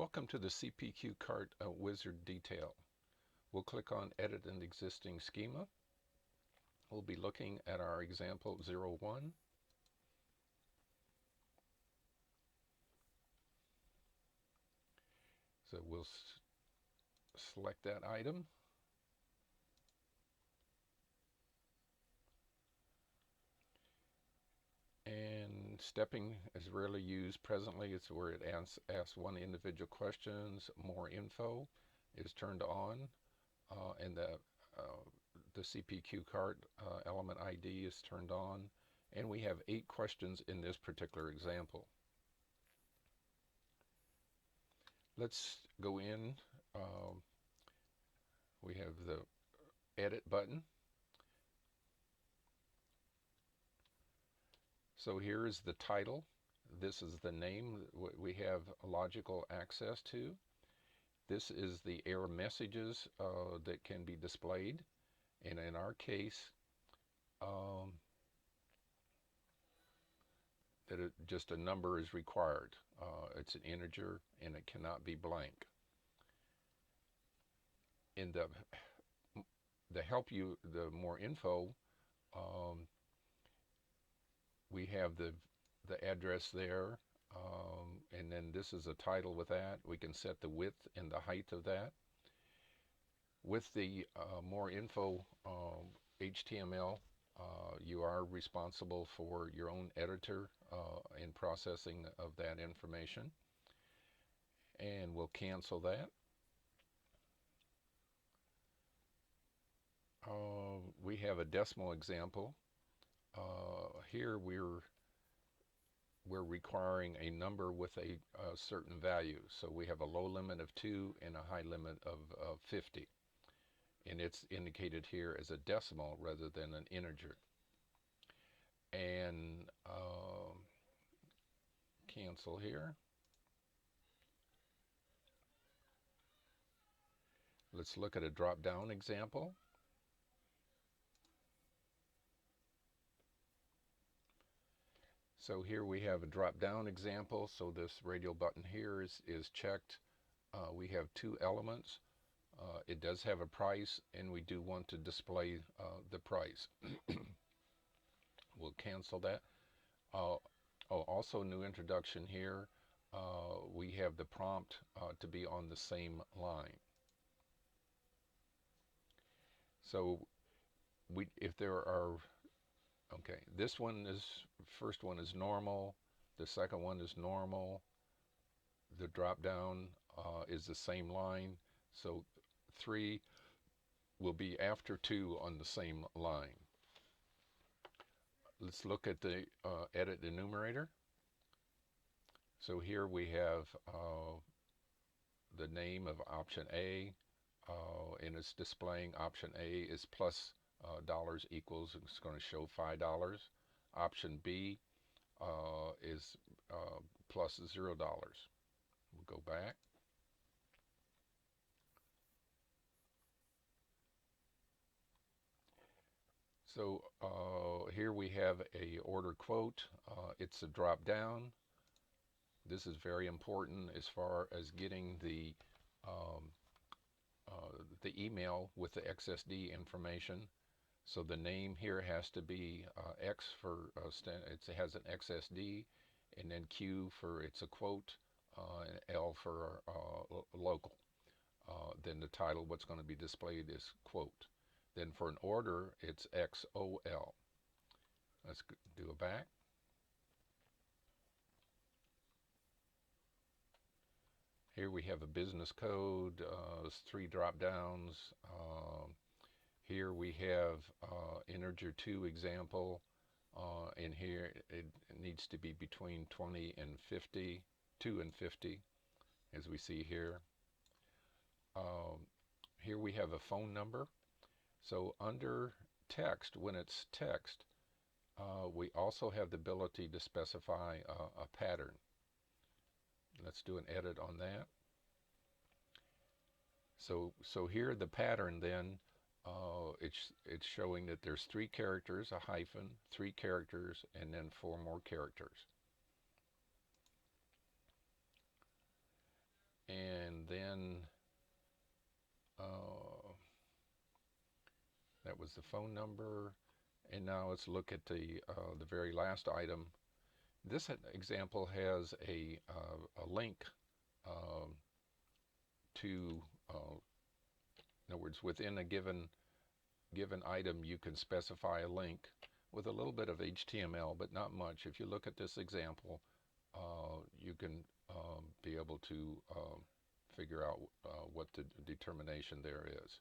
Welcome to the CPQcartWizard Detail. We'll click on Edit an Existing Schema. We'll be looking at our example 01. So we'll select that item. And stepping is rarely used presently. It's where it asks one individual questions. More info is turned on, and the CPQ cart element ID is turned on. And we have 8 questions in this particular example. Let's go in. We have the Edit button. So here is the title. This is the name we have logical access to. This is the error messages that can be displayed. And in our case, just a number is required. It's an integer and it cannot be blank. In the more info, we have the address there, and then this is a title with that. We can set the width and the height of that. With the more info HTML, you are responsible for your own editor in processing of that information. And we'll cancel that. We have a decimal example. Here we're requiring a number with a certain value. So we have a low limit of 2 and a high limit of 50. And it's indicated here as a decimal rather than an integer. And cancel here. Let's look at a drop-down example. So here we have a drop-down example. So this radial button here is checked. We have 2 elements. It does have a price, and we do want to display the price. We'll cancel that. Also new introduction here. We have the prompt to be on the same line. So if there are, okay, first one is normal, the second one is normal, the drop down is the same line, so 3 will be after 2 on the same line. Let's look at the edit enumerator. So here we have the name of option A, and it's displaying option A is plus dollars equals, it's going to show $5. Option B is plus $0. We'll go back. So here we have a order quote. It's a drop down. This is very important as far as getting the email with the XSD information. So the name here has to be X for it has an XSD, and then Q for it's a quote, and L for local. Then the title, what's going to be displayed is quote. Then for an order, it's XOL. Let's do a back. Here we have a business code, 3 drop downs. Here we have integer 2 example, and here it needs to be between 20 and 50, 2 and 50, as we see here. Here we have a phone number. So under text, when it's text, we also have the ability to specify a pattern. Let's do an edit on that. So here the pattern then, it's showing that there's 3 characters, a hyphen, 3 characters, and then 4 more characters. then uh, that was the phone number. And now let's look at the very last item. This example has a link um, to, in other words, within a given item, you can specify a link with a little bit of HTML, but not much. If you look at this example, you can be able to figure out what the determination there is.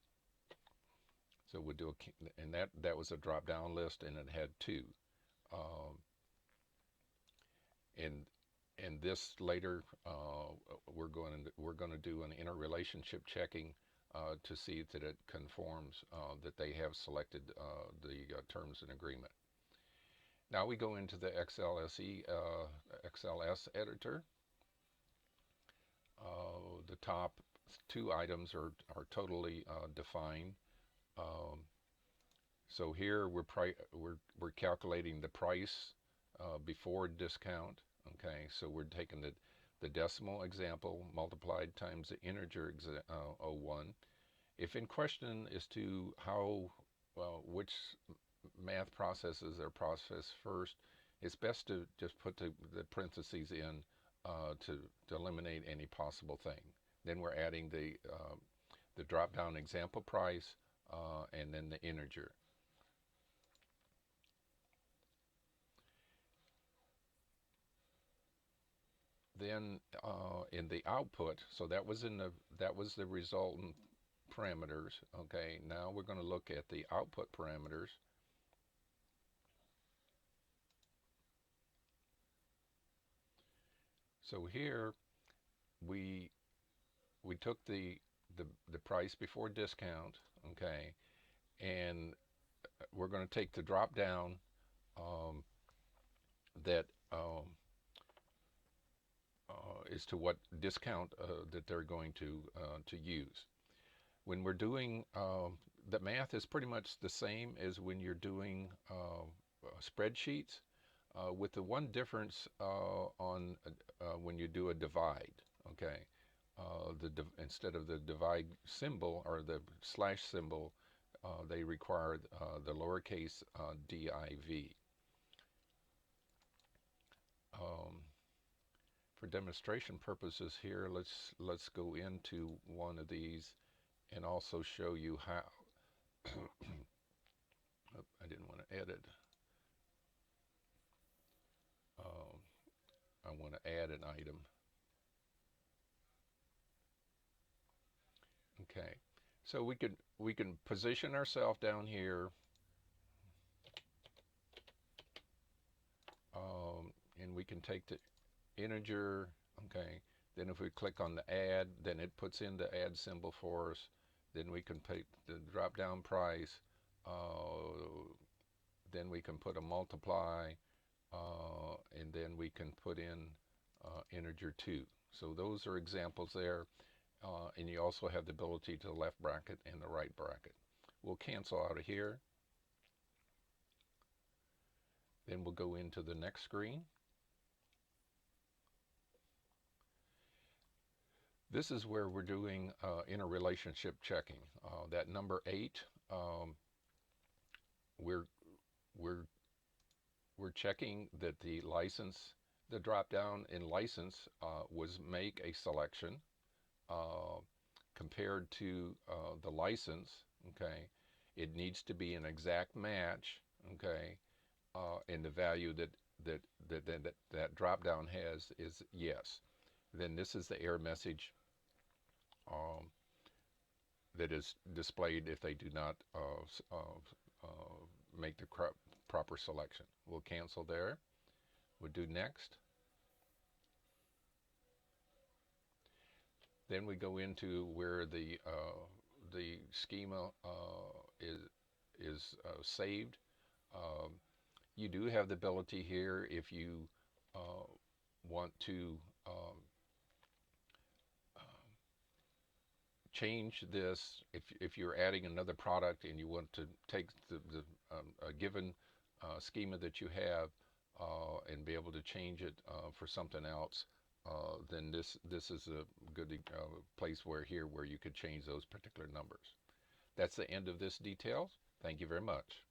So we'll do and that was a drop-down list, and it had two. Um, and this later we're going to do an interrelationship checking to see that it conforms, that they have selected the terms and agreement. Now we go into the XLS Editor. The top two items are totally defined. So here we're calculating the price before discount. Okay, so we're taking the decimal example multiplied times the integer 01. If in question as to which math processes are processed first, it's best to just put the parentheses in to eliminate any possible thing. Then we're adding the drop-down example price and then the integer. Then in the output, so that was the resultant parameters. Okay, now we're going to look at the output parameters. So here we took the price before discount, okay, and we're going to take the drop down that as to what discount that they're going to use. When we're doing the math is pretty much the same as when you're doing spreadsheets, with the one difference on when you do a divide. Okay, instead of the divide symbol or the slash symbol, they require the lowercase div. For demonstration purposes here, let's go into one of these and also show you how. Oh, I didn't want to edit. I want to add an item. Okay, so we can position ourselves down here, and we can take the integer. Okay, then if we click on the add, then it puts in the add symbol for us. Then we can pick the drop down price. Then we can put a multiply, and then we can put in integer 2. So those are examples there, and you also have the ability to the left bracket and the right bracket. We'll cancel out of here. Then we'll go into the next screen. This is where we're doing interrelationship checking. That number 8, we're checking that the license, the drop down in license was make a selection compared to the license. Okay, it needs to be an exact match. Okay, and the value that drop down has is yes. Then this is the error message that is displayed if they do not make the proper selection. We'll cancel there. We'll do next. Then we go into where the schema is saved. You do have the ability here, if you want to change this, if you're adding another product and you want to take a given schema that you have and be able to change it for something else, then this is a good place where you could change those particular numbers. That's the end of this details. Thank you very much.